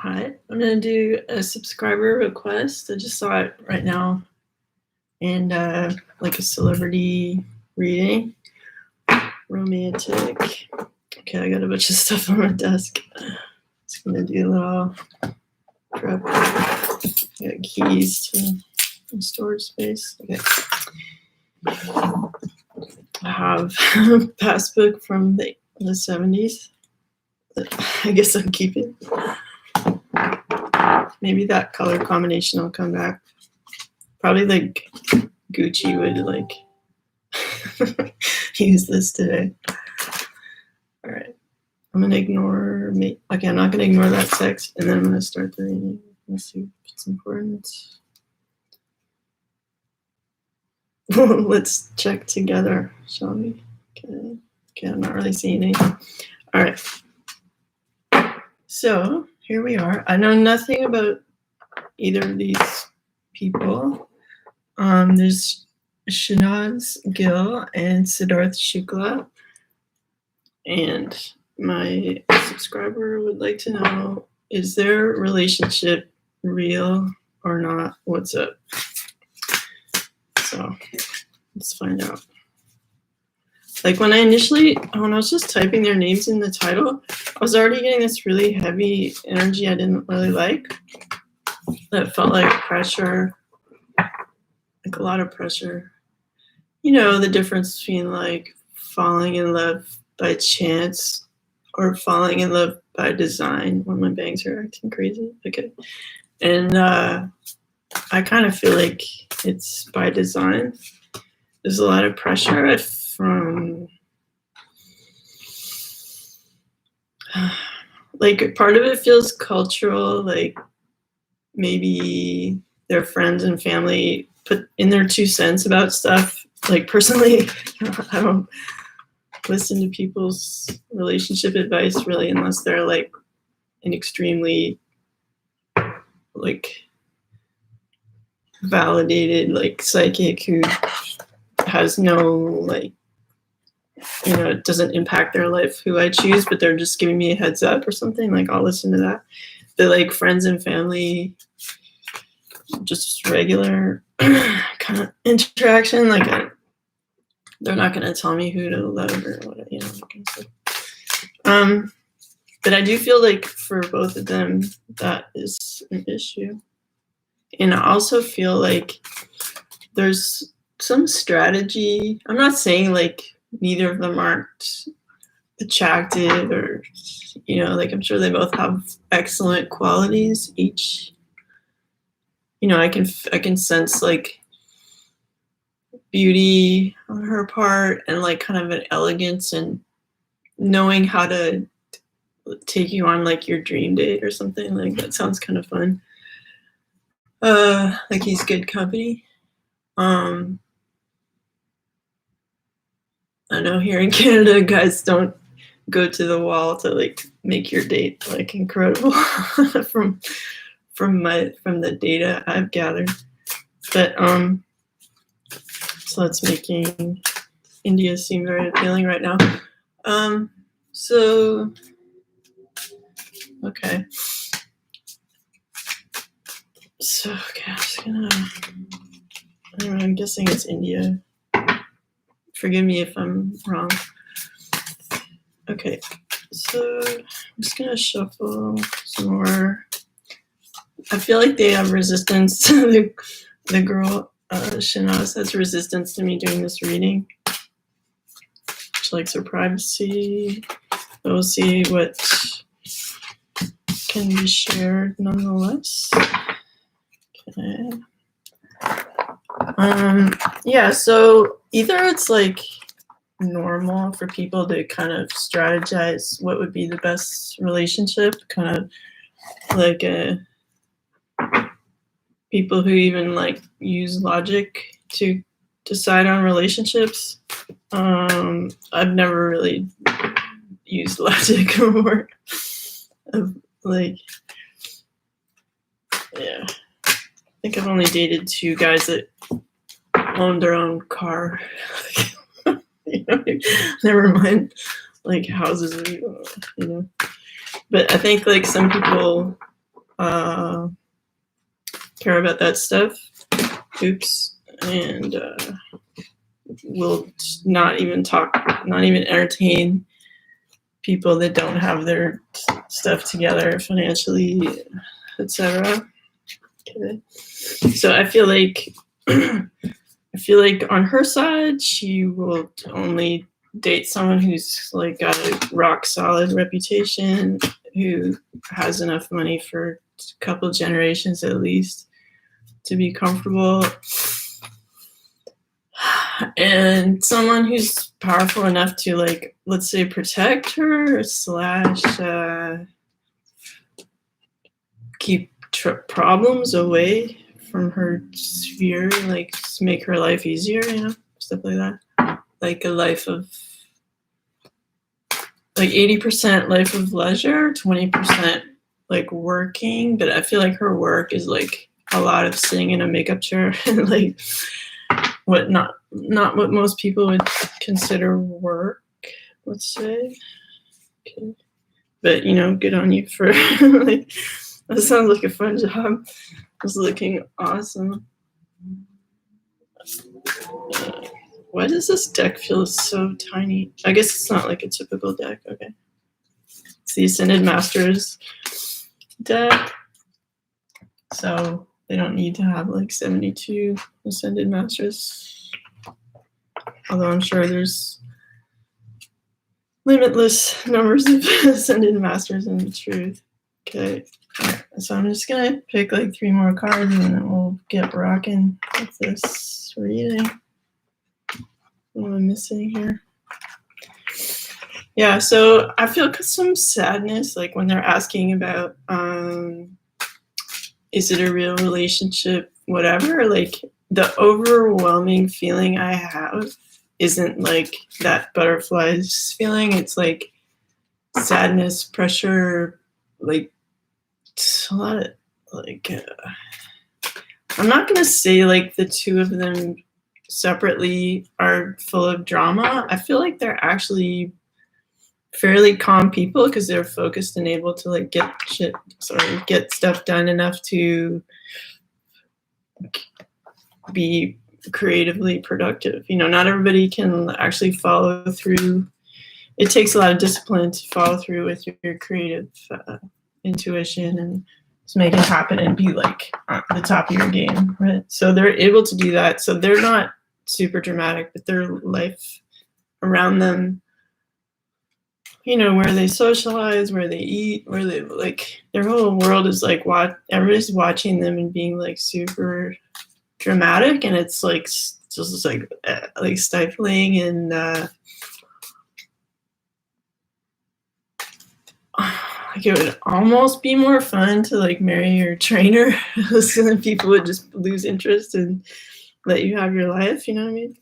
Hi, I'm gonna do a subscriber request. I just saw it right now, and like a celebrity reading, romantic. Okay, I got a bunch of stuff on my desk. Just gonna do a little prep. I got keys to storage space. Okay. I have a passbook from the 70s. I guess I'm keeping. Maybe that color combination will come back. Probably like Gucci would like use this today. All right. I'm gonna ignore me. Okay, I'm not gonna ignore that text, and then I'm gonna start the reading. Let's see if it's important. Let's check together, shall we? Okay. Okay, I'm not really seeing anything. All right. So here we are. I know nothing about either of these people. There's Shehnaaz, Gill, and Sidharth, Shukla. And my subscriber would like to know, is their relationship real or not? What's up? So let's find out. Like when I was just typing their names in the title, I was already getting this really heavy energy I didn't really like. That felt like pressure, like a lot of pressure. You know, the difference between like falling in love by chance or falling in love by design when my bangs are acting crazy. Okay. And I kind of feel like it's by design. There's a lot of pressure from like part of it feels cultural, like maybe their friends and family put in their 2 cents about stuff. Like personally, I don't listen to people's relationship advice really unless they're like an extremely like validated like psychic who has no like, you know, it doesn't impact their life who I choose, but they're just giving me a heads up or something. Like I'll listen to that. The like friends and family, just regular kind of interaction, like they're not going to tell me who to love or what, you know. But I do feel like for both of them that is an issue, and I also feel like there's some strategy. I'm not saying like neither of them aren't attractive or, you know, like I'm sure they both have excellent qualities each. You know, I can sense like beauty on her part and like kind of an elegance and knowing how to take you on like your dream date or something. Like that sounds kind of fun. Like he's good company. I know here in Canada, guys don't go to the wall to like make your date like incredible from the data I've gathered. But so that's making India seem very appealing right now. So okay. So okay, I'm just gonna, I don't know, I'm guessing it's India. Forgive me if I'm wrong. Okay, so I'm just gonna shuffle some more. I feel like they have resistance to the girl, Shehnaaz has resistance to me doing this reading. She likes her privacy. We'll see what can be shared nonetheless. Okay. Yeah, so either it's like normal for people to kind of strategize what would be the best relationship, kind of like people who even like use logic to decide on relationships. I've never really used logic before. Like, yeah. I think I've only dated 2 guys that owned their own car. You know, never mind like houses, you know. But I think like some people care about that stuff. Oops. And will not even entertain people that don't have their stuff together financially, etc. Okay. So I feel like on her side, she will only date someone who's like got a rock solid reputation, who has enough money for a couple generations at least to be comfortable, and someone who's powerful enough to, like, let's say, protect her / keep problems away from her sphere, like just make her life easier, stuff like that. Like a life of like 80% life of leisure, 20% like working. But I feel like her work is like a lot of sitting in a makeup chair and like what not what most people would consider work, let's say. Okay. But good on you for like, that sounds like a fun job. It's looking awesome. Why does this deck feel so tiny? I guess it's not like a typical deck. Okay. It's the Ascended Masters deck. So they don't need to have like 72 Ascended Masters. Although I'm sure there's limitless numbers of Ascended Masters in the truth. Okay. So I'm just going to pick like 3 more cards and then we'll get rocking with this reading. What am I missing here? Yeah, so I feel some sadness, like when they're asking about, is it a real relationship, whatever, like the overwhelming feeling I have isn't like that butterflies feeling. It's like sadness, pressure, like a lot of like, I'm not going to say like the two of them separately are full of drama. I feel like they're actually fairly calm people because they're focused and able to like get stuff done enough to be creatively productive. Not everybody can actually follow through. It takes a lot of discipline to follow through with your creative intuition and to make it happen and be like at the top of your game, right? So they're able to do that. So they're not super dramatic, but their life around them, where they socialize, where they eat, where they like, their whole world is like everybody's watching them and being like super dramatic, and it's like just like stifling and like it would almost be more fun to like marry your trainer, so then people would just lose interest and let you have your life, you know what I mean?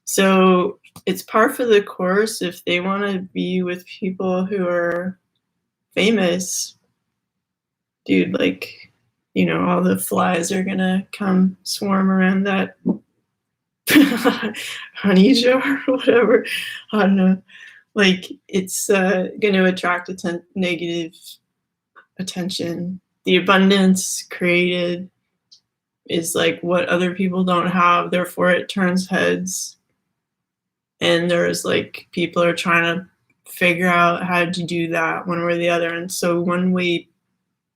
So it's par for the course if they want to be with people who are famous, dude, like, all the flies are gonna come swarm around that honey jar or whatever. I don't know. Like, it's going to attract negative attention. The abundance created is like what other people don't have, therefore it turns heads. And there's like people are trying to figure out how to do that one way or the other. And so one way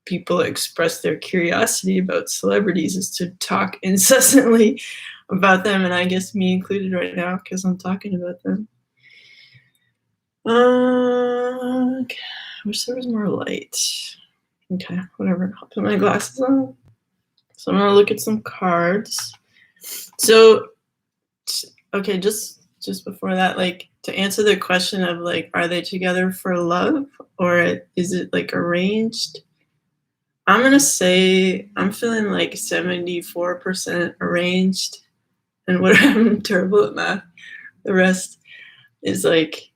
people express their curiosity about celebrities is to talk incessantly about them, and I guess me included right now because I'm talking about them. Okay. I wish there was more light. Okay, whatever. I'll put my glasses on. So I'm gonna look at some cards. So, okay, just before that, like, to answer the question of like, are they together for love or is it like arranged? I'm gonna say I'm feeling like 74% arranged, and what I'm terrible at math. The rest is like,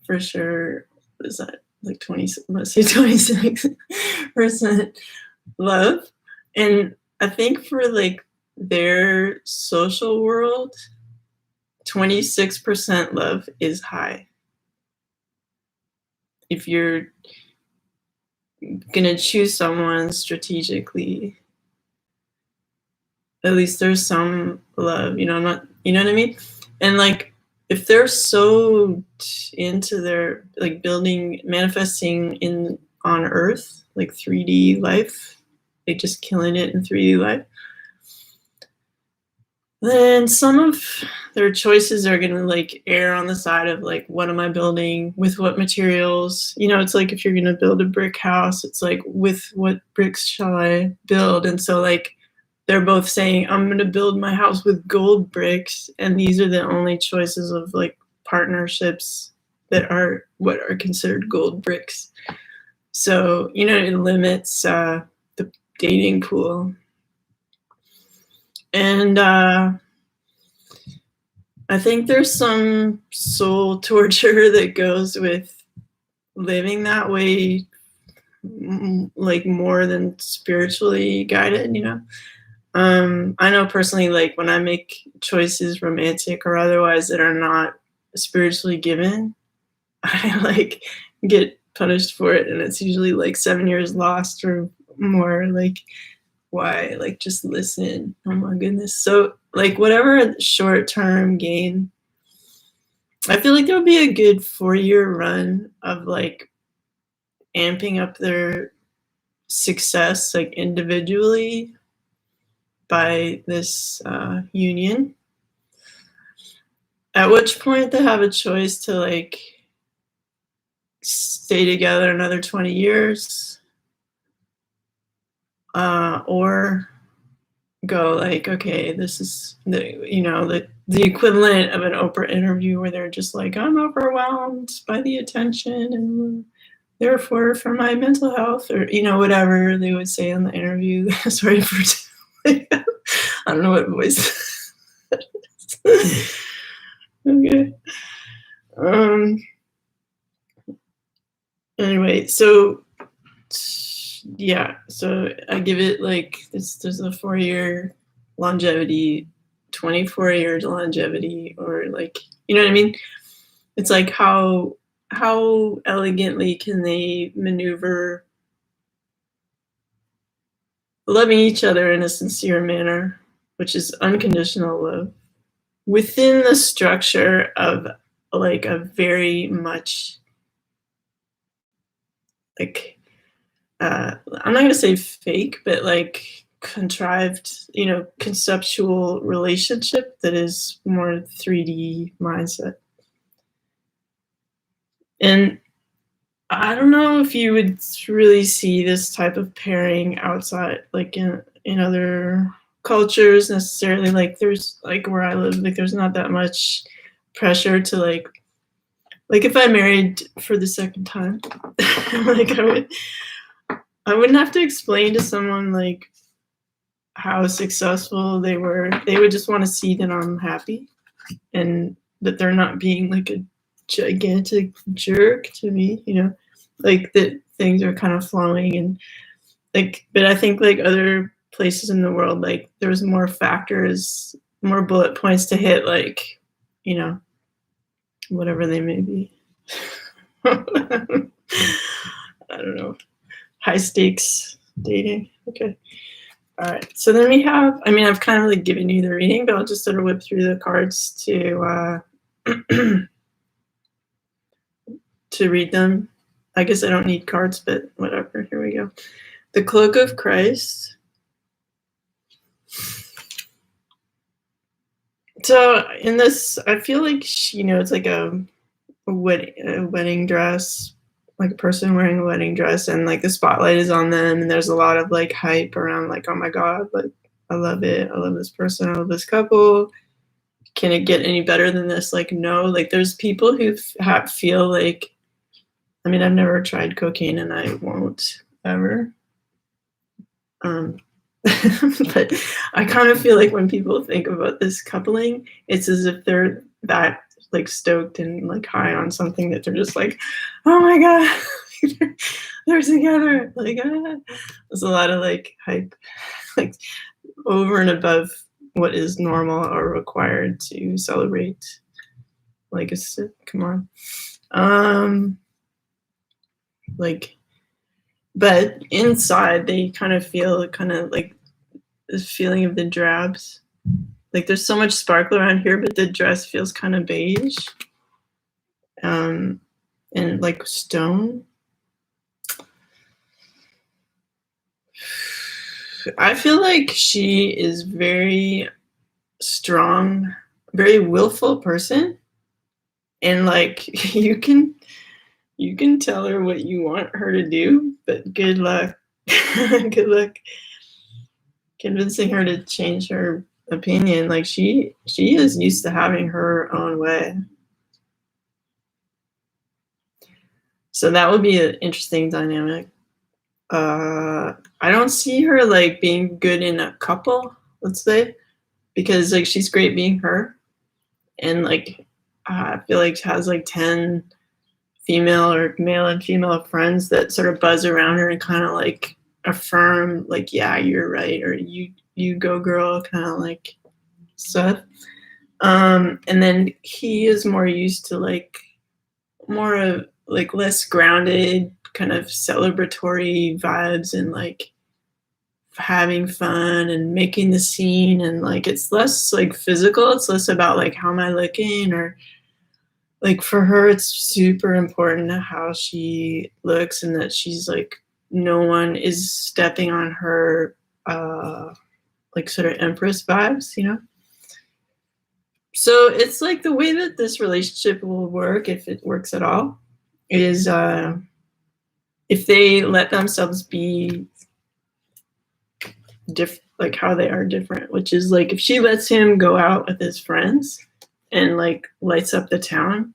for sure, is that like 26% love. And I think for like their social world, 26% love is high. If you're gonna choose someone strategically, at least there's some love, you know, not, you know what I mean? And like, if they're so into their like building, manifesting in on Earth, like 3D life, like just killing it in 3D life, then some of their choices are gonna like err on the side of like, what am I building with what materials? You know, it's like if you're gonna build a brick house, it's like, with what bricks shall I build? And so like, they're both saying, I'm gonna build my house with gold bricks, and these are the only choices of like partnerships that are what are considered gold bricks. So, you know, it limits the dating pool. And I think there's some soul torture that goes with living that way, like more than spiritually guided, you know? I know personally, like when I make choices, romantic or otherwise, that are not spiritually given, I like get punished for it, and it's usually like 7 years lost or more. Like, why? Like, just listen. Oh my goodness. So, like, whatever short-term gain, I feel like there would be a good 4-year run of like amping up their success, like individually, by this union. At which point they have a choice to like stay together another 20 years, or go like, okay, this is the equivalent of an Oprah interview where they're just like, I'm overwhelmed by the attention and therefore for my mental health, or you know, whatever they would say in the interview. Sorry for I don't know what voice. Okay. Anyway, so yeah, so I give it like this. There's a 4-year longevity, 24 years longevity, or like, you know what I mean? It's like how elegantly can they maneuver loving each other in a sincere manner, which is unconditional love, within the structure of like a very much like I'm not gonna say fake, but like contrived, you know, conceptual relationship that is more 3D mindset. And I don't know if you would really see this type of pairing outside, like in other cultures necessarily. Like there's like where I live, like there's not that much pressure to like if I married for the second time, like I wouldn't have to explain to someone like how successful they were. They would just want to see that I'm happy and that they're not being like a gigantic jerk to me, you know, like that things are kind of flowing. And like, but I think like other places in the world, like there's more factors, more bullet points to hit, like, you know, whatever they may be. I don't know. High stakes dating. Okay. All right. So then we have, I mean, I've kind of like given you the reading, but I'll just sort of whip through the cards to to read them. I guess I don't need cards, but whatever. Here we go. The Cloak of Christ. So in this, I feel like, you know, it's like a wedding dress, like a person wearing a wedding dress, and like the spotlight is on them, and there's a lot of like hype around like, oh my God, like I love it. I love this person. I love this couple. Can it get any better than this? Like, no. Like there's people who feel like, I mean, I've never tried cocaine and I won't ever. But I kind of feel like when people think about this coupling, it's as if they're that like stoked and like high on something that they're just like, oh my God, they're together. Like, there's a lot of like hype, like over and above what is normal or required to celebrate. Like, come on. Like, But inside, they kind of feel kind of like this feeling of the drabs. Like there's so much sparkle around here, but the dress feels kind of beige. And like stone. I feel like she is very strong, very willful person. And like you can tell her what you want her to do, but good luck. Good luck convincing her to change her opinion. Like she is used to having her own way. So that would be an interesting dynamic. I don't see her like being good in a couple, let's say, because like she's great being her, and like I feel like she has like 10 female or male and female friends that sort of buzz around her and kind of like affirm like, yeah, you're right, or you go girl, kind of like stuff. And then he is more used to like more of like less grounded kind of celebratory vibes and like having fun and making the scene, and like it's less like physical, it's less about like how am I looking, or like for her it's super important how she looks and that she's like no one is stepping on her like sort of empress vibes, you know. So it's like the way that this relationship will work, if it works at all, is if they let themselves be different, like how they are different, which is like if she lets him go out with his friends and like lights up the town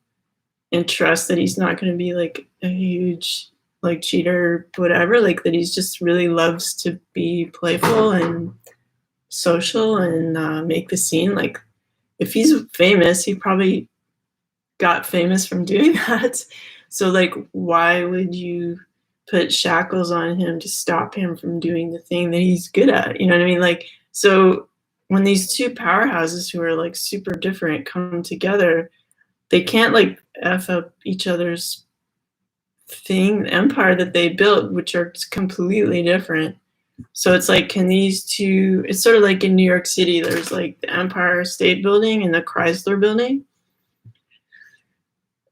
and trusts that he's not going to be like a huge like cheater, whatever, like that he's just really loves to be playful and social and make the scene. Like if he's famous, he probably got famous from doing that. So like why would you put shackles on him to stop him from doing the thing that he's good at? You know what I mean? Like, so when these two powerhouses who are like super different come together, they can't like F up each other's thing, empire that they built, which are completely different. So it's like, can these two, it's sort of like in New York City, there's like the Empire State Building and the Chrysler Building.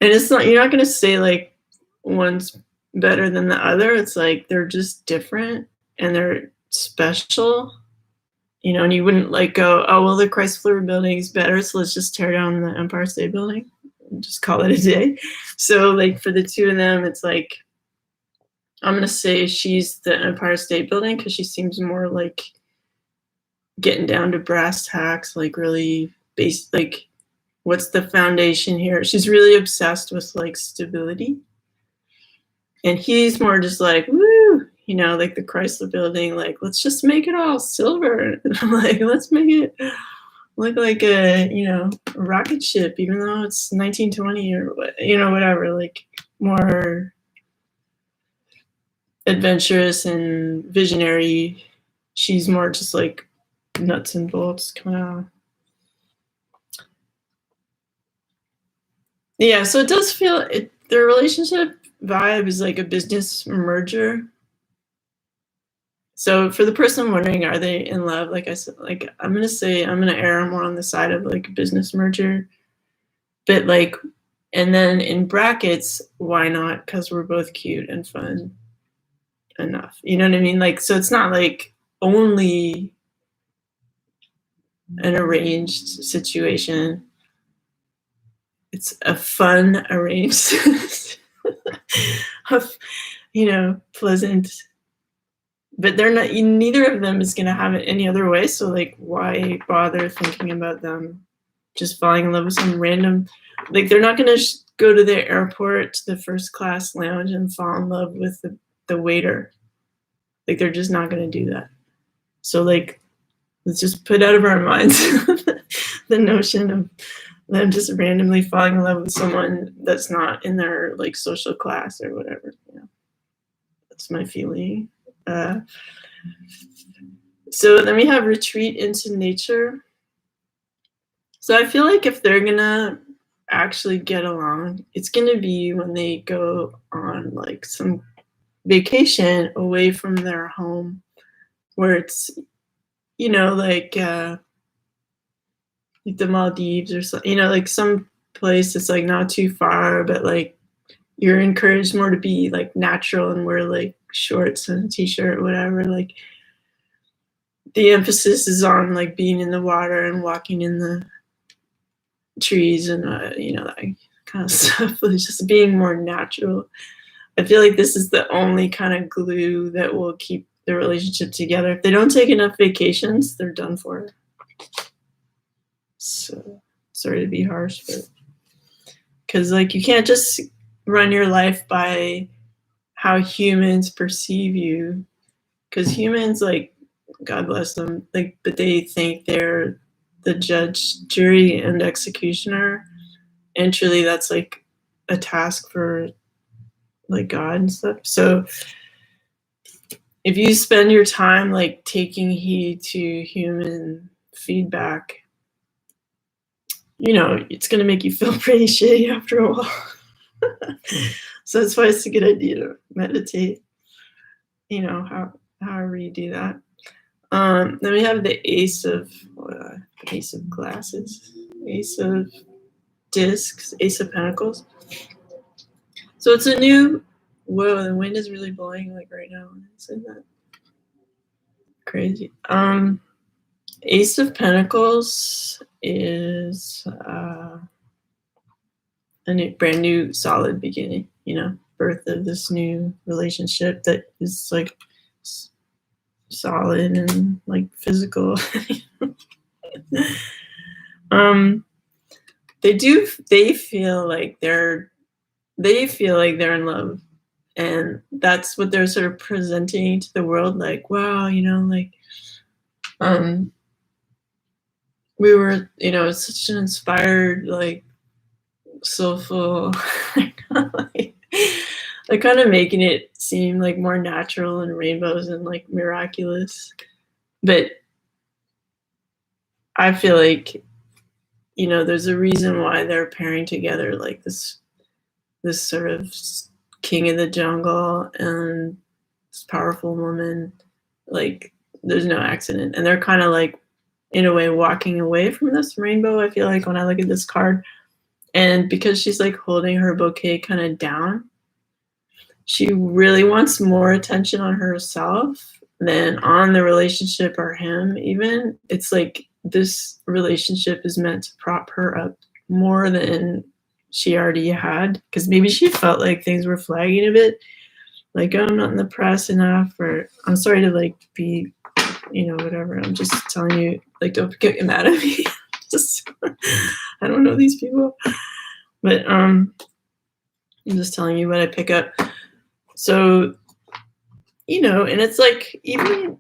And it's not, you're not going to say like one's better than the other. It's like they're just different and they're special, you know, and you wouldn't like go, oh, well, the Chrysler Building is better, so let's just tear down the Empire State Building and just call it a day. So like for the two of them, it's like, I'm going to say she's the Empire State Building because she seems more like getting down to brass tacks, like really basic, like what's the foundation here? She's really obsessed with like stability. And he's more just like, woo, you know, like the Chrysler Building, like, let's just make it all silver. And I'm like, let's make it look like a, you know, a rocket ship, even though it's 1920 or what, you know, whatever, like more adventurous and visionary. She's more just like nuts and bolts kind of. Yeah, so it does feel it. Their relationship vibe is like a business merger. So for the person wondering, are they in love? Like I said, like I'm gonna say I'm gonna err more on the side of like a business merger, but like, and then in brackets, why not? Because we're both cute and fun enough. You know what I mean? Like, so it's not like only an arranged situation. It's a fun arranged, you know, pleasant. But they're not. Neither of them is gonna have it any other way. So like, why bother thinking about them just falling in love with some random? Like, they're not gonna go to the airport to the first class lounge and fall in love with the waiter. Like, they're just not gonna do that. So like, let's just put out of our minds the notion of them just randomly falling in love with someone that's not in their like social class or whatever. You know, that's my feeling. So then we have retreat into nature. So I feel like if they're gonna actually get along, it's gonna be when they go on like some vacation away from their home, where it's, you know, like the Maldives or something, you know, like some place that's like not too far, but like you're encouraged more to be like natural and wear like shorts and a t-shirt or whatever. Like the emphasis is on like being in the water and walking in the trees and you know, that kind of stuff. It's just being more natural. I feel like this is the only kind of glue that will keep the relationship together. If they don't take enough vacations, they're done for. So sorry to be harsh, but because like you can't just run your life by how humans perceive you, because humans, like, God bless them, like, but they think they're the judge, jury, and executioner, and truly that's like a task for like God and stuff. So if you spend your time like taking heed to human feedback, you know, it's going to make you feel pretty shitty after a while. So that's why it's a good idea to meditate, you know, however you do that. Then we have the ace of glasses, ace of discs, ace of pentacles. So it's a new, whoa, the wind is really blowing like right now when I said that. Crazy. Ace of Pentacles is a brand new solid beginning, you know, birth of this new relationship that is like solid and like physical. They feel like they're in love, and that's what they're sort of presenting to the world, like, wow, you know, like we were, you know, such an inspired, like, soulful, like, they're kind of making it seem like more natural and rainbows and like miraculous. But I feel like, you know, there's a reason why they're pairing together, like this sort of king of the jungle and this powerful woman. Like there's no accident, and they're kind of like, in a way, walking away from this rainbow, I feel like, when I look at this card. And because she's like holding her bouquet kind of down, she really wants more attention on herself than on the relationship or him even. It's like this relationship is meant to prop her up more than she already had, because maybe she felt like things were flagging a bit, like, oh, I'm not in the press enough, or I'm sorry to like be, you know, whatever. I'm just telling you, like, don't get mad at me. Just I don't know these people, but I'm just telling you what I pick up. So, you know, and it's like, even,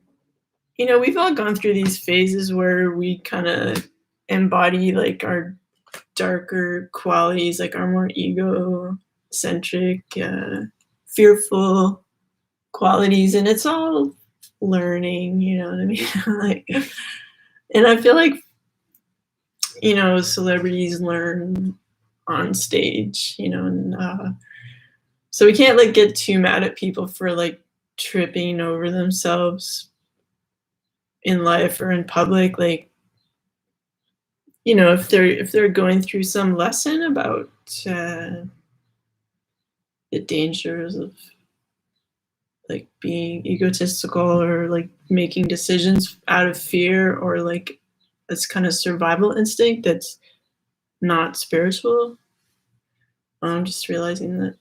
you know, we've all gone through these phases where we kind of embody like our darker qualities, like our more egocentric, fearful qualities, and it's all learning, you know what I mean? Like, and I feel like, you know, celebrities learn on stage, you know, and so we can't like get too mad at people for like tripping over themselves in life or in public. Like, you know, if they're going through some lesson about the dangers of like being egotistical or like making decisions out of fear, or like this kind of survival instinct that's not spiritual. I'm just realizing that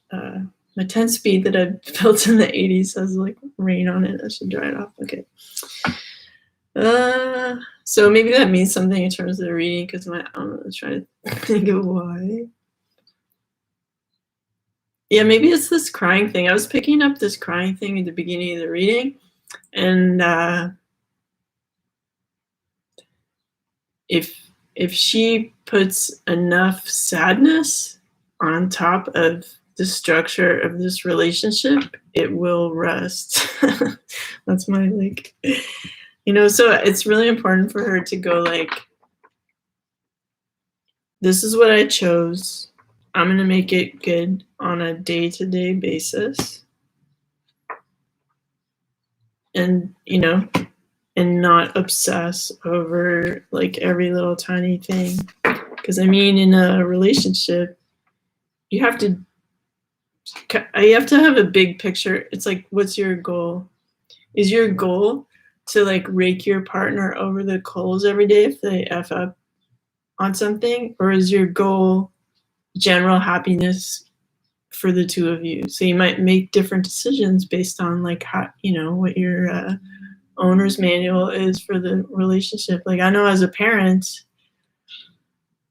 my 10 speed that I built in the 80s has like rain on it. I should dry it off. Okay. So maybe that means something in terms of the reading, because I'm trying to think of why. Yeah, maybe it's this crying thing. I was picking up this crying thing at the beginning of the reading, and if she puts enough sadness on top of the structure of this relationship, it will rust. That's my, like, you know, so it's really important for her to go like, this is what I chose. I'm going to make it good on a day-to-day basis. and and not obsess over like every little tiny thing. Because I mean, in a relationship, you have to have a big picture. It's like, what's your goal? Is your goal to like rake your partner over the coals every day if they F up on something? Or is your goal general happiness for the two of you? So you might make different decisions based on like how, what your owner's manual is for the relationship. Like I know as a parent,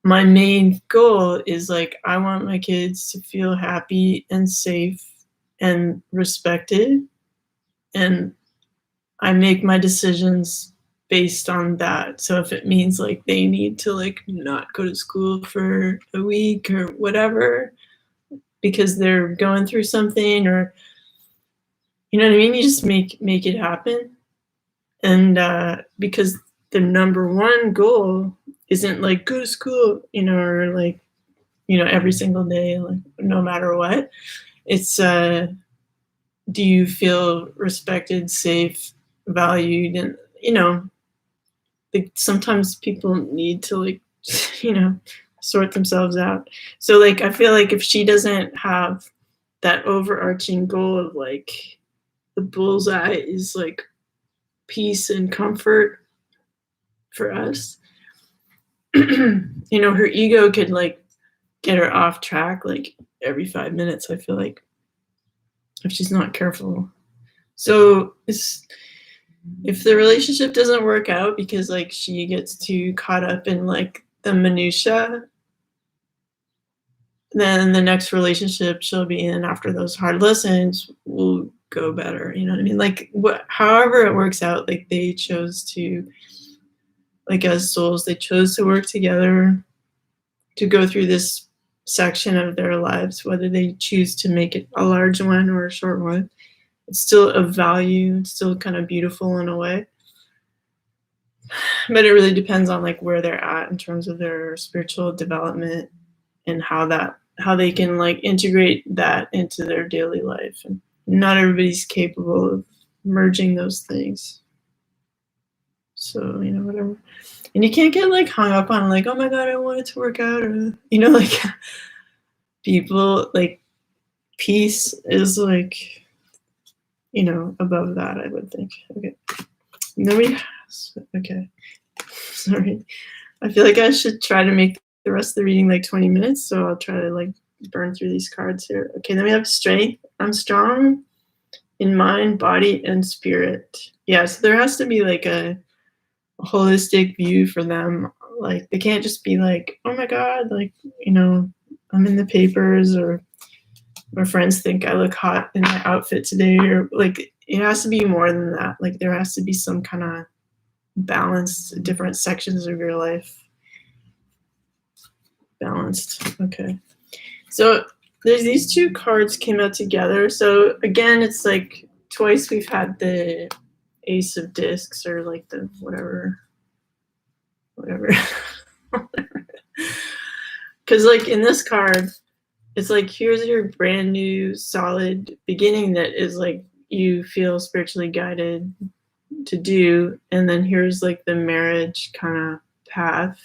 my main goal is like, I want my kids to feel happy and safe and respected. And I make my decisions based on that. So if it means like they need to like not go to school for a week or whatever because they're going through something, or you know what I mean, you just make it happen. And because the number one goal isn't like go to school, or like, every single day, like no matter what. It's do you feel respected, safe, valued? And like sometimes people need to like sort themselves out. So like I feel like if she doesn't have that overarching goal of like the bullseye is like peace and comfort for us, her ego could like get her off track like every 5 minutes, I feel like, if she's not careful. So if the relationship doesn't work out because like she gets too caught up in like the minutia, then the next relationship she'll be in after those hard lessons will go better. You know what I mean? Like however it works out, like they chose to, like as souls, they chose to work together to go through this section of their lives, whether they choose to make it a large one or a short one. It's still of value. It's still kind of beautiful in a way. But it really depends on like where they're at in terms of their spiritual development and how they can like integrate that into their daily life. And not everybody's capable of merging those things. So, whatever. And you can't get like hung up on like, oh my God, I want it to work out, or like people like peace is like, above that, I would think. Okay. Okay. Sorry. I feel like I should try to make the rest of the reading like 20 minutes. So I'll try to like burn through these cards here. Okay. Then we have strength. I'm strong in mind, body, and spirit. Yeah. So there has to be like a holistic view for them. Like they can't just be like, oh my God, like, I'm in the papers, or my friends think I look hot in my outfit today, or like it has to be more than that. Like there has to be some kind of balanced different sections of your life. Balanced. Okay. So there's these two cards came out together. So again, it's like twice we've had the Ace of Discs, or like the whatever. Because like in this card, it's like, here's your brand new solid beginning that is like you feel spiritually guided to do. And then here's like the marriage kind of path.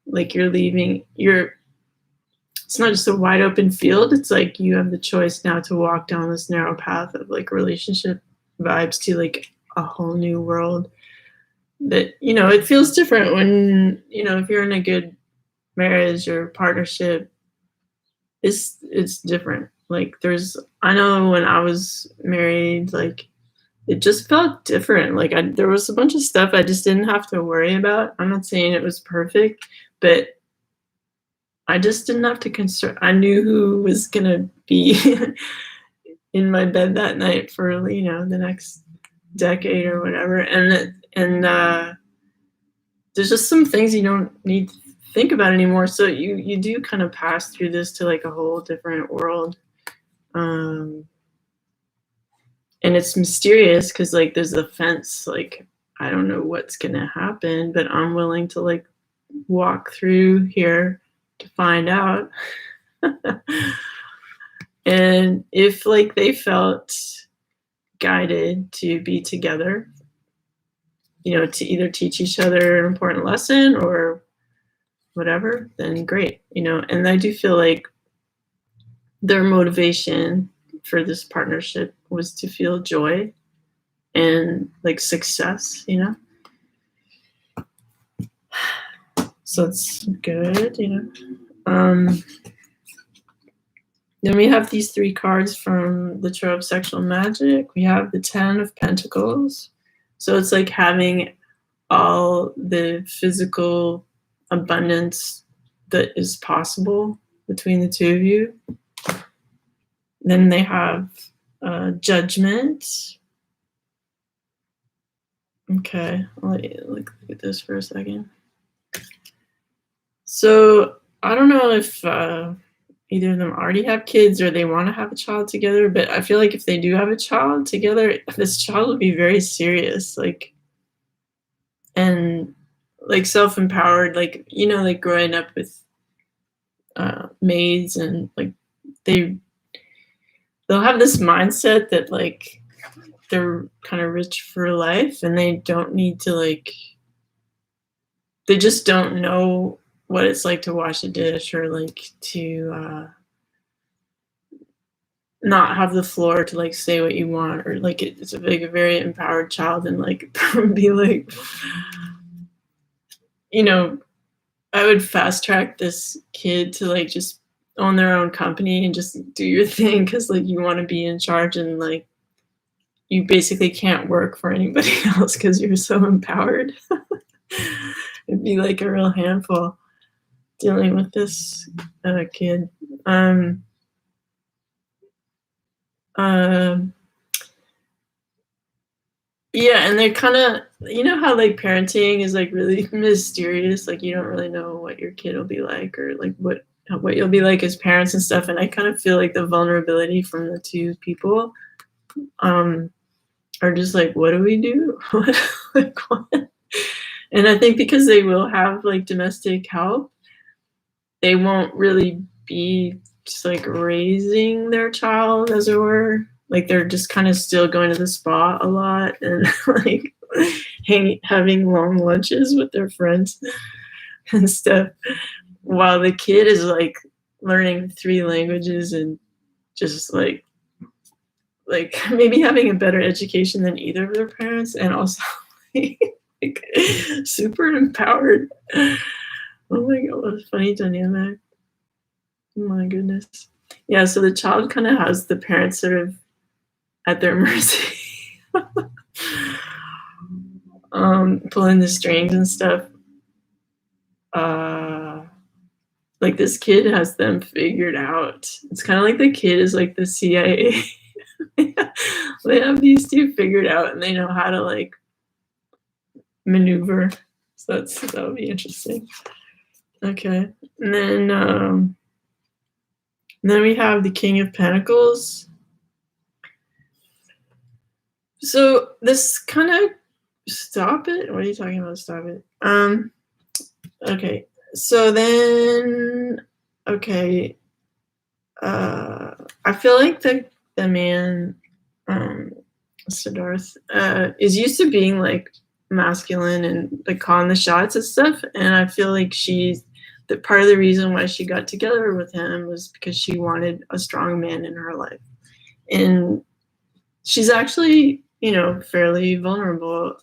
Like it's not just a wide open field. It's like you have the choice now to walk down this narrow path of like relationship vibes to like a whole new world that, it feels different when, if you're in a good marriage or partnership, it's different. Like I know when I was married, like it just felt different. Like there was a bunch of stuff I just didn't have to worry about. I'm not saying it was perfect, but I just didn't have to concern. I knew who was gonna be in my bed that night for the next decade or whatever. And there's just some things you don't need to think about anymore. So you do kind of pass through this to like a whole different world. And it's mysterious because like there's a fence, like I don't know what's gonna happen, but I'm willing to like walk through here to find out. And if like they felt guided to be together, to either teach each other an important lesson or whatever, then great, and I do feel like their motivation for this partnership was to feel joy and like success, so it's good, Then we have these 3 cards from the Tarot of Sexual Magic. We have the 10 of Pentacles. So it's like having all the physical abundance that is possible between the two of you. Then they have Judgment. Okay, I'll look at this for a second. So I don't know if either of them already have kids or they want to have a child together, but I feel like if they do have a child together, this child will be very serious, and self-empowered, like growing up with maids, and like they'll have this mindset that like they're kind of rich for life, and they don't need to they just don't know what it's like to wash a dish, or like to not have the floor to like say what you want, or like it's a very empowered child, and like be like, I would fast track this kid to like just own their own company and just do your thing, because like you want to be in charge, and like you basically can't work for anybody else because you're so empowered. It'd be like a real handful dealing with this kid. Yeah, and they're kind of, how like parenting is like really mysterious. Like you don't really know what your kid will be like, or like what you'll be like as parents and stuff. And I kind of feel like the vulnerability from the two people are just like, what do we do? Like what? And I think because they will have like domestic help, they won't really be just like raising their child, as it were. Like they're just kind of still going to the spa a lot, and like having long lunches with their friends and stuff, while the kid is like learning 3 languages and just like maybe having a better education than either of their parents, and also like super empowered. Oh my god, what a funny dynamic. Oh my goodness. Yeah, so the child kind of has the parents sort of at their mercy. Pulling the strings and stuff. Like this kid has them figured out. It's kind of like the kid is like the CIA. They have these 2 figured out, and they know how to like maneuver. So that would be interesting. Okay, and then we have the King of Pentacles. So this kind of stop it. What are you talking about? Stop it. Okay. So then, okay. I feel like the man, Sidharth, is used to being like masculine and like calling the shots and stuff. And I feel like that part of the reason why she got together with him was because she wanted a strong man in her life. And she's actually, fairly vulnerable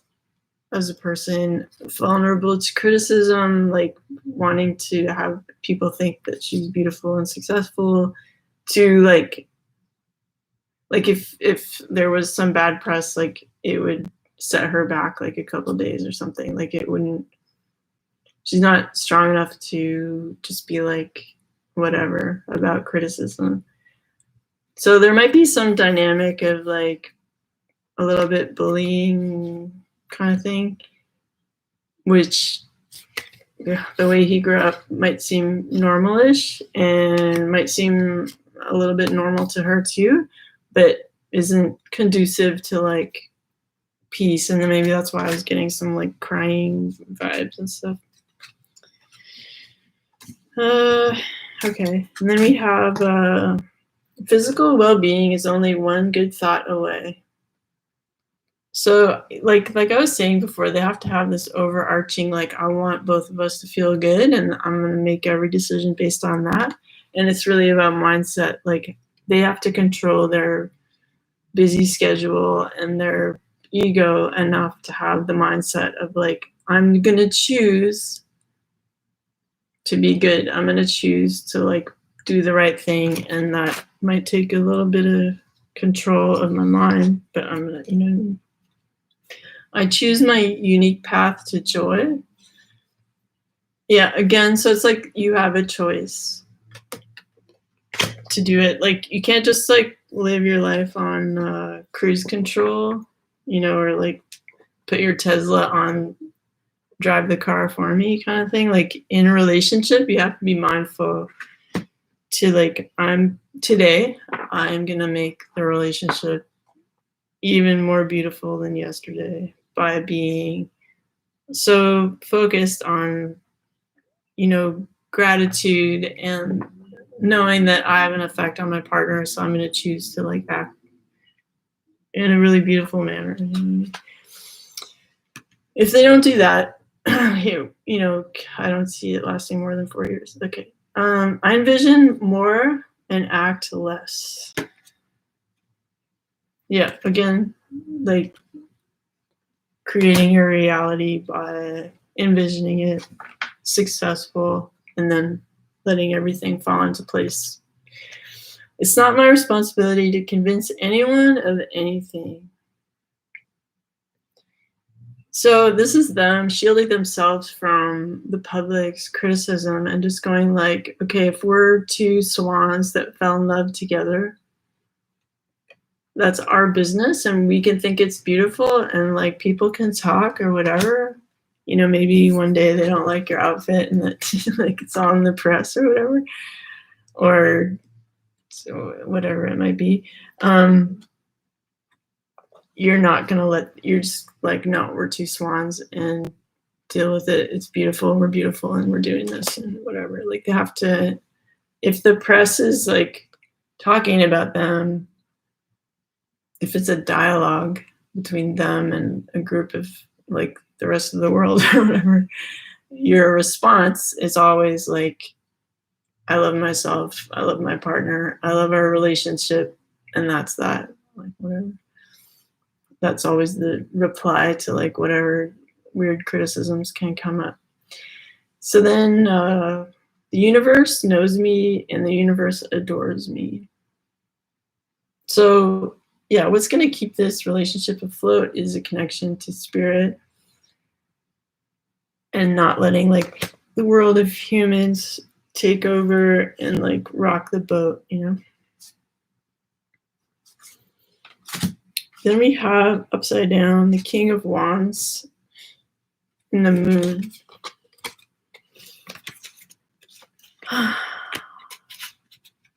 as a person, vulnerable to criticism, like wanting to have people think that she's beautiful and successful, to like if there was some bad press, like it would set her back like a couple days or something. Like she's not strong enough to just be like whatever about criticism. So there might be some dynamic of like a little bit bullying kind of thing, which the way he grew up might seem normalish and might seem a little bit normal to her too, but isn't conducive to like peace. And then maybe that's why I was getting some like crying vibes and stuff. Okay, and then we have physical well-being is only one good thought away. So like I was saying before, they have to have this overarching, like, I want both of us to feel good, and I'm going to make every decision based on that. And it's really about mindset. Like, they have to control their busy schedule and their ego enough to have the mindset of, like, I'm going to choose to be good. I'm going to choose to, like, do the right thing. And that might take a little bit of control of my mind, but I'm going to, you know, I choose my unique path to joy. Yeah, again, so it's like you have a choice to do it. Like, you can't just like live your life on cruise control, you know, or like put your Tesla on drive the car for me kind of thing. Like, in a relationship, you have to be mindful to, like, today I'm gonna make the relationship even more beautiful than yesterday by being so focused on, you know, gratitude and knowing that I have an effect on my partner, so I'm going to choose to, like, act in a really beautiful manner. If they don't do that, you know, I don't see it lasting more than 4 years. Okay. I envision more and act less. Yeah, again, like creating your reality by envisioning it successful and then letting everything fall into place. It's not my responsibility to convince anyone of anything. So this is them shielding themselves from the public's criticism and just going like, okay, if we're two swans that fell in love together, that's our business and we can think it's beautiful and like people can talk or whatever. You know, maybe one day they don't like your outfit and that like it's on the press or whatever, or so whatever it might be. You're not gonna you're just like, no, we're two swans and deal with it. It's beautiful. We're beautiful and we're doing this and whatever. Like, they have to, if the press is like talking about them, if it's a dialogue between them and a group of like the rest of the world or whatever, your response is always like, I love myself, I love my partner, I love our relationship, and that's that. Like, whatever. That's always the reply to like whatever weird criticisms can come up. So then the universe knows me and the universe adores me. So yeah, what's going to keep this relationship afloat is a connection to spirit and not letting like the world of humans take over and like rock the boat, you know. Then we have upside down the King of Wands and the Moon.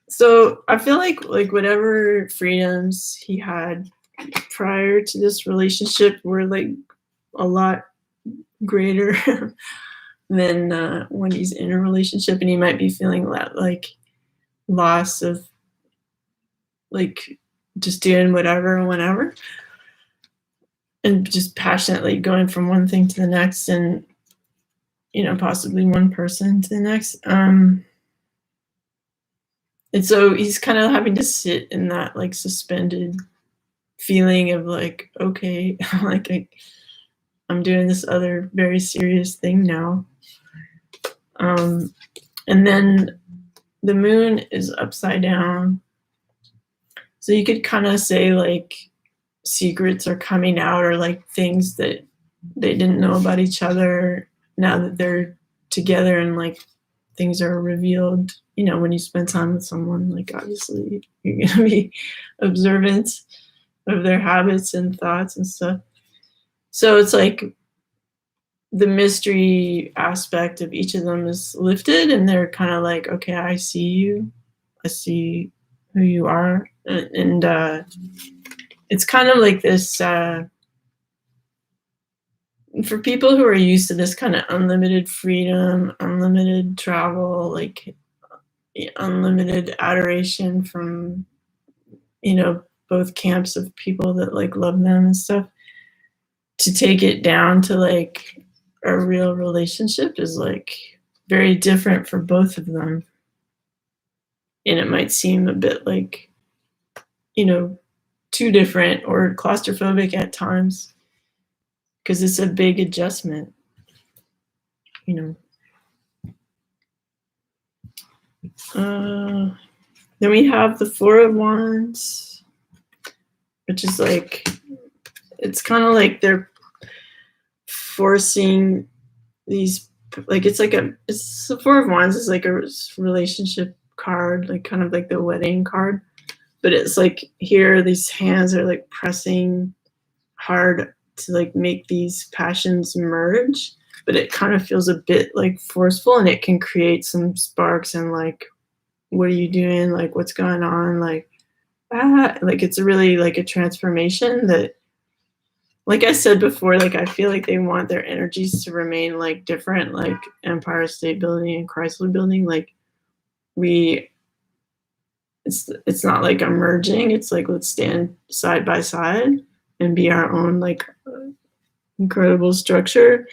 So I feel like whatever freedoms he had prior to this relationship were like a lot greater than when he's in a relationship, and he might be feeling that like loss of like just doing whatever whenever and just passionately going from one thing to the next and, you know, possibly one person to the next. And so he's kind of having to sit in that like suspended feeling of like, okay, like I'm doing this other very serious thing now. And then the Moon is upside down. So you could kind of say like secrets are coming out, or like things that they didn't know about each other now that they're together, and like things are revealed. You know, when you spend time with someone, like obviously you're gonna be observant of their habits and thoughts and stuff. So it's like the mystery aspect of each of them is lifted, and they're kind of like, okay, I see you, I see who you are, and it's kind of like this for people who are used to this kind of unlimited freedom, unlimited travel, like unlimited adoration from, you know, both camps of people that like love them and stuff. to take it down to like a real relationship is like very different for both of them. And it might seem a bit like, you know, too different or claustrophobic at times because it's a big adjustment, you know. Then we have the Four of Wands, which is like, it's kind of like they're forcing these, like it's the Four of Wands is like a relationship card, like kind of like the wedding card, but it's like here these hands are like pressing hard to like make these passions merge, but it kind of feels a bit like forceful, and it can create some sparks and like, what are you doing, like what's going on, like like it's really like a transformation that, like I said before, like I feel like they want their energies to remain like different, like Empire State Building and Chrysler Building. Like it's not like a merging. It's like, let's stand side by side and be our own like incredible structure.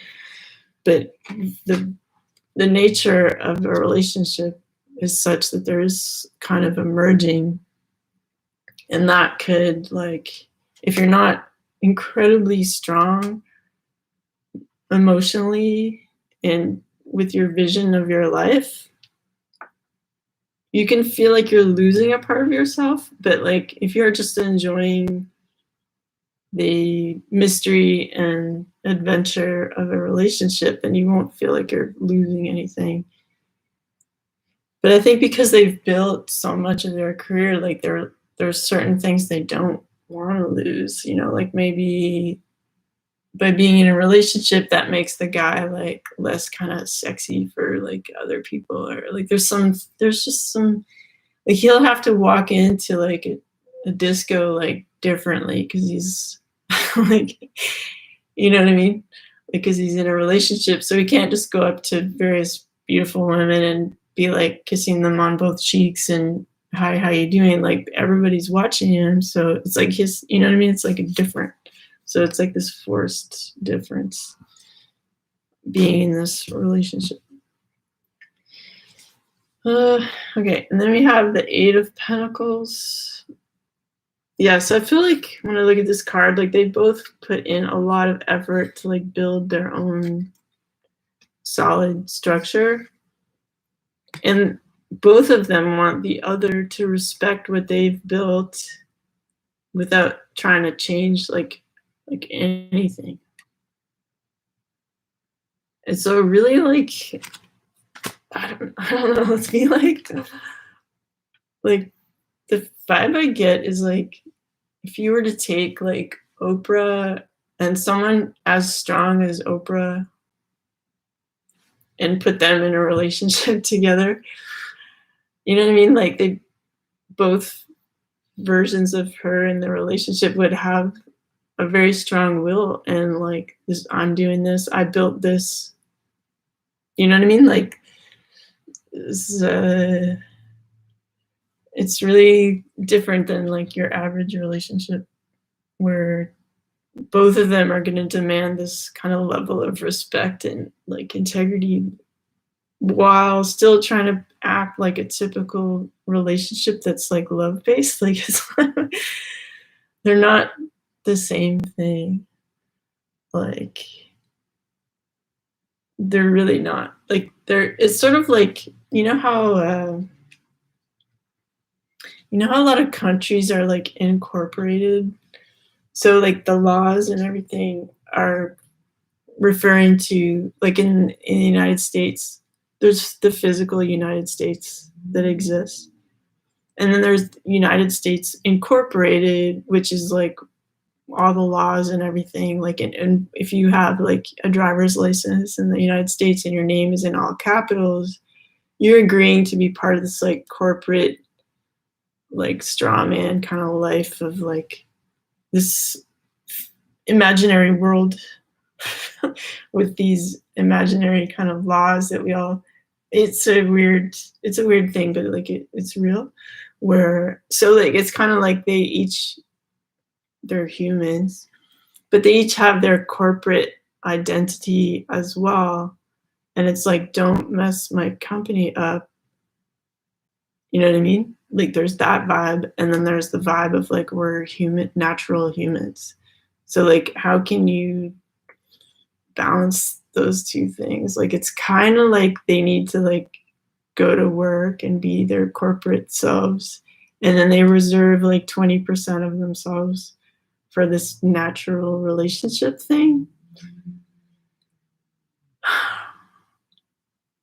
But the nature of a relationship is such that there's kind of a merging, and that could, like, if you're not incredibly strong emotionally and with your vision of your life, you can feel like you're losing a part of yourself. But like if you're just enjoying the mystery and adventure of a relationship, then you won't feel like you're losing anything. But I think because they've built so much of their career, like there's certain things they don't want to lose, you know, like maybe by being in a relationship that makes the guy like less kind of sexy for like other people, or like there's just some, like he'll have to walk into like a disco like differently because he's like, you know what I mean? Because he's in a relationship, so he can't just go up to various beautiful women and be like kissing them on both cheeks and hi, how you doing? Like everybody's watching him, so it's like his, you know what I mean? It's like a different, so it's like this forced difference being in this relationship. Okay, and then we have the Eight of Pentacles. Yeah, so I feel like when I look at this card, like they both put in a lot of effort to like build their own solid structure. And both of them want the other to respect what they've built without trying to change like anything. And so really like, I don't know, let's be like the vibe I get is like, if you were to take like Oprah and someone as strong as Oprah and put them in a relationship together, you know what I mean? Like they both versions of her in the relationship would have a very strong will and like this, I'm doing this, I built this, you know what I mean? Like it's really different than like your average relationship where both of them are going to demand this kind of level of respect and like integrity while still trying to act like a typical relationship that's like love based. Like they're not the same thing. Like they're really not. Like it's sort of like, you know how a lot of countries are like incorporated, so like the laws and everything are referring to, like in the United States, there's the physical United States that exists. And then there's United States Incorporated, which is like all the laws and everything. Like, and if you have like a driver's license in the United States and your name is in all capitals, you're agreeing to be part of this like corporate, like straw man kind of life of like this imaginary world with these imaginary kind of laws that we all, it's a weird thing, but like it's real, where so like it's kind of like they're humans but they each have their corporate identity as well. And it's like, don't mess my company up. You know what I mean? Like there's that vibe, and then there's the vibe of like we're human, natural humans. So like how can you balance those two things? Like it's kind of like they need to like go to work and be their corporate selves, and then they reserve like 20% of themselves for this natural relationship thing.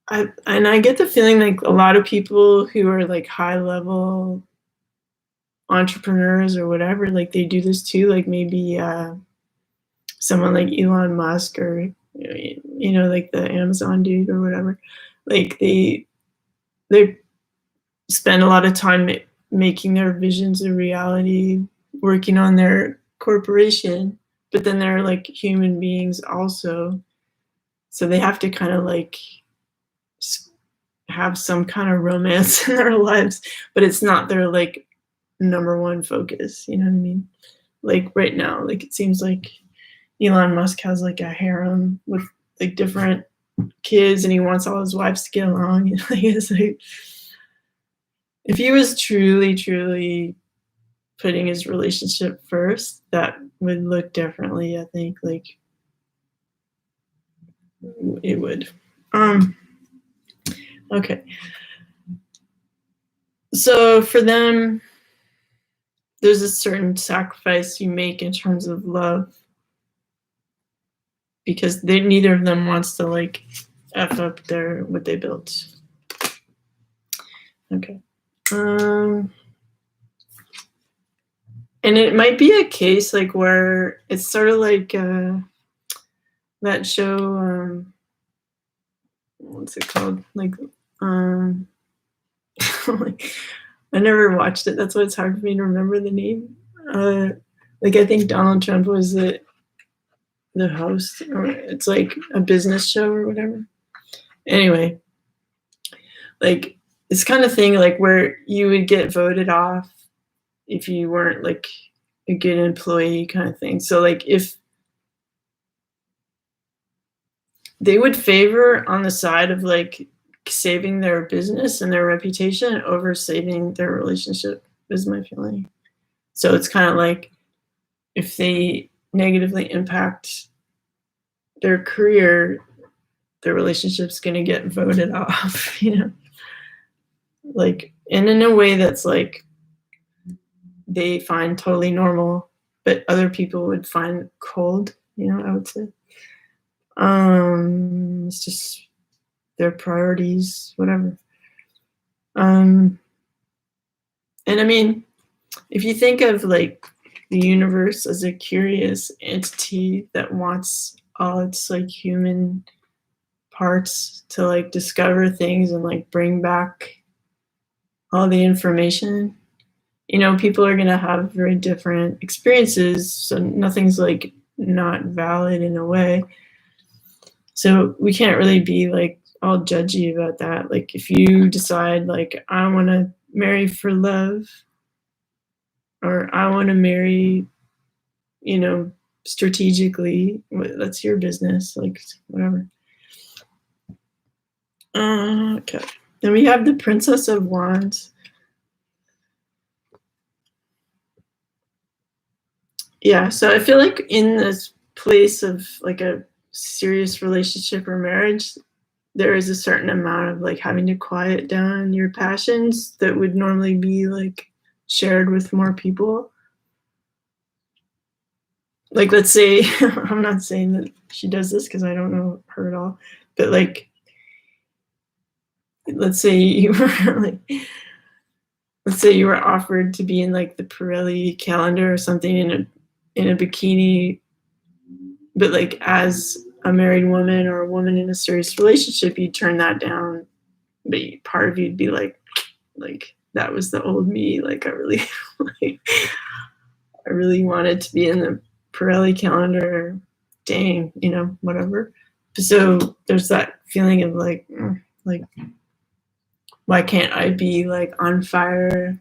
I get the feeling like a lot of people who are like high level entrepreneurs or whatever, like they do this too. Like maybe someone like Elon Musk, or you know, like the Amazon dude or whatever. Like they spend a lot of time making their visions a reality, working on their corporation, but then they're like human beings also. So they have to kind of like have some kind of romance in their lives, but it's not their like number one focus. You know what I mean? Like right now, like it seems like Elon Musk has like a harem with like different kids, and he wants all his wives to get along. You know, it's like if he was truly putting his relationship first, that would look differently. I think like it would. Okay. So for them, there's a certain sacrifice you make in terms of love, because neither of them wants to like F up what they built. Okay. And it might be a case like where it's sort of like that show, what's it called? Like, I never watched it. That's why it's hard for me to remember the name. Like I think Donald Trump was the host, or it's like a business show or whatever. Anyway, like this kind of thing, like where you would get voted off if you weren't like a good employee kind of thing. So like if they would favor on the side of like saving their business and their reputation over saving their relationship, is my feeling. So it's kind of like if they negatively impact their career, their relationship's going to get voted off, you know, like, and in a way that's like they find totally normal, but other people would find cold, you know, I would say. It's just their priorities, whatever. And I mean, if you think of like the universe as a curious entity that wants all its like human parts to like discover things and like bring back all the information, you know, people are going to have very different experiences. So nothing's like not valid in a way. So we can't really be like all judgy about that. Like if you decide like, I want to marry for love, or I want to marry, you know, strategically, that's your business, like whatever. Okay. Then we have the Princess of Wands. Yeah, so I feel like in this place of like a serious relationship or marriage, there is a certain amount of like having to quiet down your passions that would normally be like shared with more people. Like, let's say, I'm not saying that she does this because I don't know her at all, but like, let's say you were like, let's say you were offered to be in like the Pirelli calendar or something in a bikini, but like as a married woman or a woman in a serious relationship, you'd turn that down. But part of you'd be like that was the old me. Like I really, like, I really wanted to be in the Pirelli calendar. Dang, you know, whatever. So there's that feeling of like, why can't I be like on fire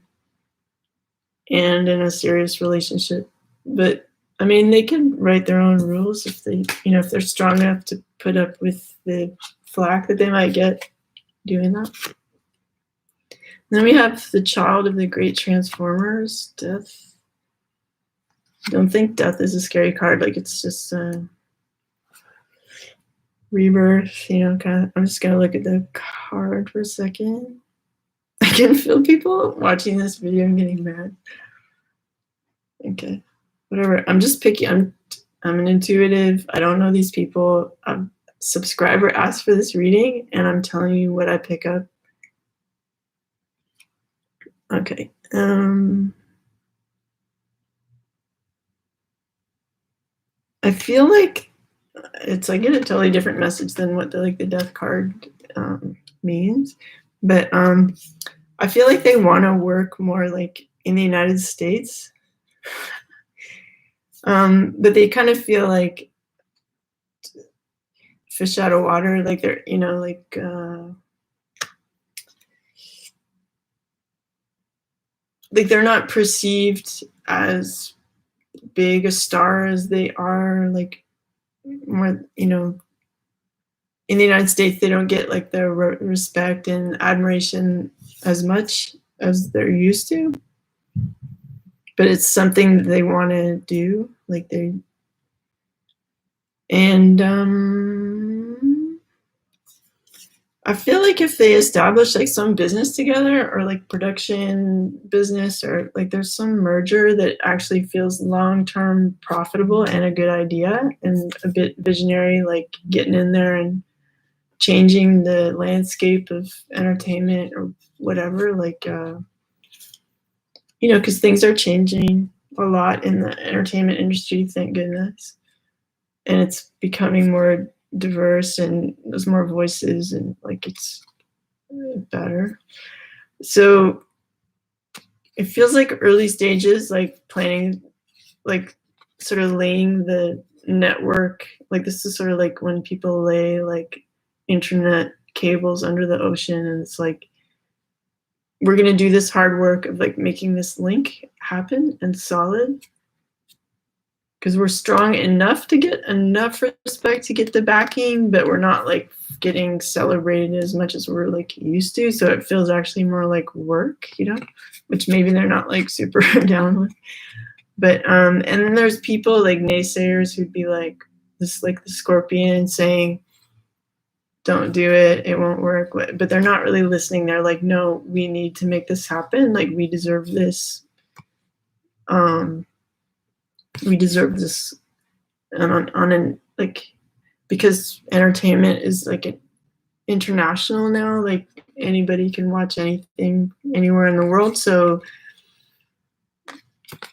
and in a serious relationship? But I mean, they can write their own rules if they, if they're strong enough to put up with the flack that they might get doing that. Then we have the child of the great transformers, death. Don't think death is a scary card. Like, it's just rebirth, kind of. I'm just gonna look at the card for a second. I can feel people watching this video and getting mad. Okay, whatever. I'm just picky. I'm an intuitive. I don't know these people. A subscriber asked for this reading, and I'm telling you what I pick up. Okay. I feel like it's like in a totally different message than what the death card means, but I feel like they want to work more like in the United States, but they kind of feel like fish out of water, like they're like they're not perceived as big a star as they are like more, in the United States. They don't get like the respect and admiration as much as they're used to, but it's something that they want to do, like they, and I feel like if they establish like some business together, or like production business, or like there's some merger that actually feels long-term profitable and a good idea and a bit visionary, like getting in there and changing the landscape of entertainment or whatever, like because things are changing a lot in the entertainment industry, thank goodness, and it's becoming more diverse and there's more voices and like it's better. So it feels like early stages, like planning, like sort of laying the network. Like this is sort of like when people lay like internet cables under the ocean, and it's like we're going to do this hard work of like making this link happen and solid, because we're strong enough to get enough respect to get the backing, but we're not like getting celebrated as much as we're like used to. So it feels actually more like work, which maybe they're not like super down with. But and then there's people like naysayers who'd be like this, like the scorpion saying, don't do it, it won't work. But they're not really listening. They're like, no, we need to make this happen. Like we deserve this. We deserve this on an like, because entertainment is like an international now, like anybody can watch anything anywhere in the world, so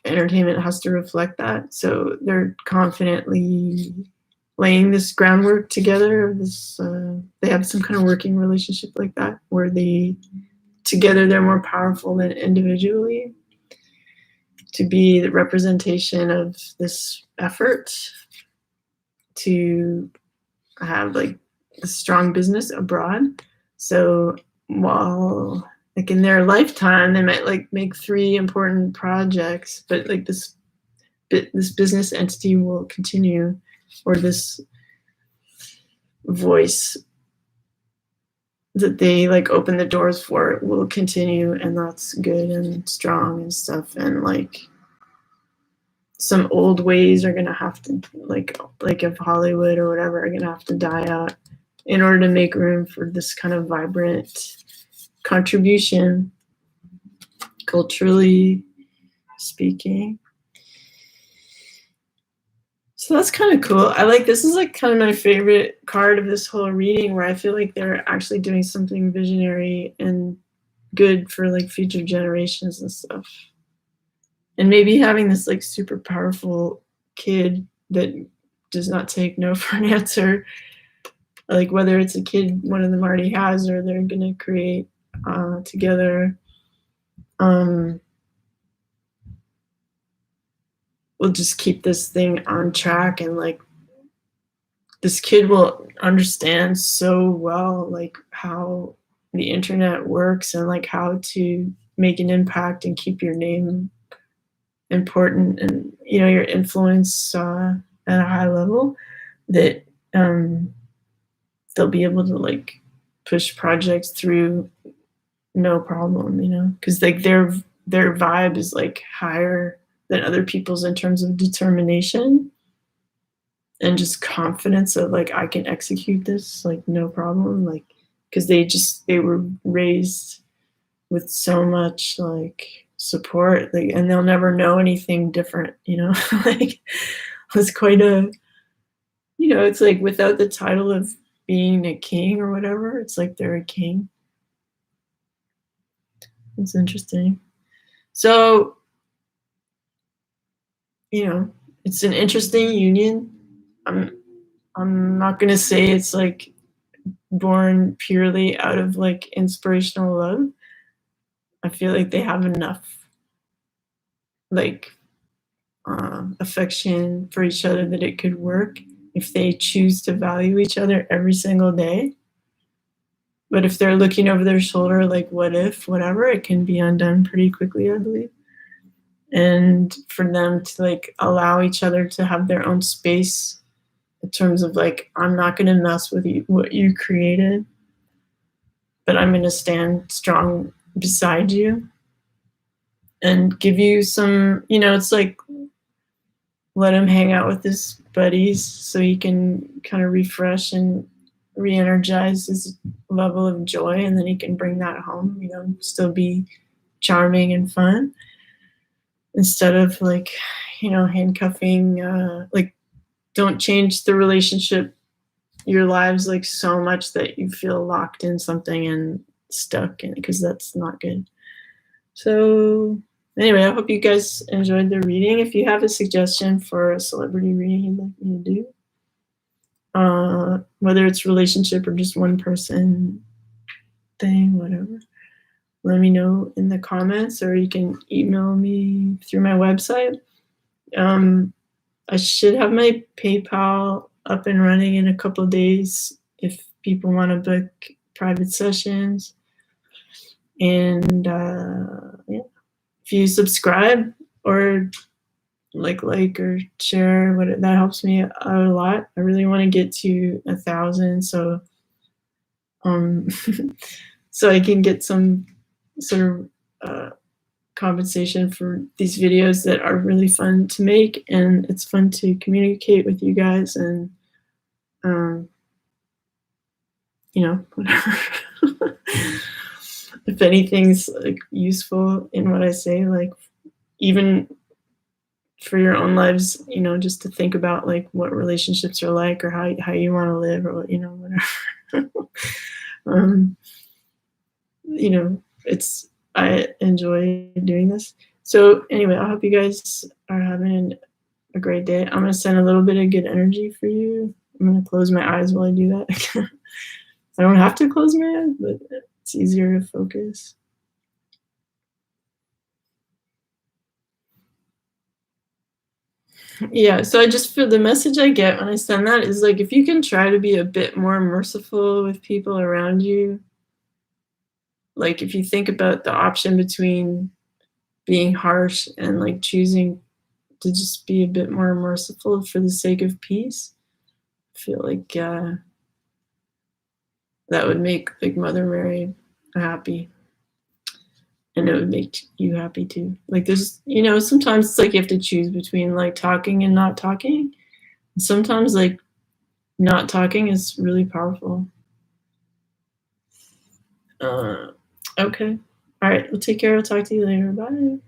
entertainment has to reflect that. So they're confidently laying this groundwork together. They have some kind of working relationship like that, where together they're more powerful than individually, to be the representation of this effort to have like a strong business abroad. So while like in their lifetime they might like make 3 important projects, but like this business entity will continue, or this voice that they like open the doors for it will continue, and that's good and strong and stuff. And like some old ways are gonna have to like of Hollywood or whatever are gonna have to die out in order to make room for this kind of vibrant contribution, culturally speaking. So that's kind of cool. I like, this is like kind of my favorite card of this whole reading, where I feel like they're actually doing something visionary and good for like future generations and stuff. And maybe having this like super powerful kid that does not take no for an answer, like whether it's a kid one of them already has or they're gonna create together, we'll just keep this thing on track. And like this kid will understand so well like how the internet works and like how to make an impact and keep your name important, and your influence at a high level, that they'll be able to like push projects through no problem, because like their vibe is like higher than other people's in terms of determination and just confidence of like I can execute this like no problem, like because they were raised with so much like support, like, and they'll never know anything different, like it's quite a, it's like without the title of being a king or whatever, it's like they're a king. It's interesting. So, it's an interesting union. I'm not gonna say it's like born purely out of like inspirational love. I feel like they have enough like affection for each other that it could work if they choose to value each other every single day. But if they're looking over their shoulder, like what if, whatever, it can be undone pretty quickly, I believe. And for them to like allow each other to have their own space in terms of like, I'm not going to mess with you, what you created, but I'm going to stand strong beside you and give you some, it's like, let him hang out with his buddies so he can kind of refresh and re-energize his level of joy, and then he can bring that home, still be charming and fun, instead of like, handcuffing, like don't change the relationship, your lives like so much that you feel locked in something and stuck in it, because that's not good. So anyway, I hope you guys enjoyed the reading. If you have a suggestion for a celebrity reading you'd like me to do, whether it's relationship or just one person thing, whatever, let me know in the comments, or you can email me through my website. I should have my PayPal up and running in a couple of days if people want to book private sessions. And yeah, if you subscribe or like or share, that helps me out a lot. I really want to get to 1,000, so so I can get some sort of compensation for these videos that are really fun to make, and it's fun to communicate with you guys, and whatever. If anything's like useful in what I say, like even for your own lives, just to think about like what relationships are like, or how you want to live, or whatever. I enjoy doing this. So anyway, I hope you guys are having a great day. I'm gonna send a little bit of good energy for you. I'm gonna close my eyes while I do that. I don't have to close my eyes, but it's easier to focus. Yeah, so I just feel the message I get when I send that is like, if you can try to be a bit more merciful with people around you, like if you think about the option between being harsh and like choosing to just be a bit more merciful for the sake of peace, I feel like that would make like Mother Mary happy, and it would make you happy too. Like there's, sometimes it's like you have to choose between like talking and not talking. And sometimes like not talking is really powerful. Okay. All right. Well, take care. I'll talk to you later. Bye.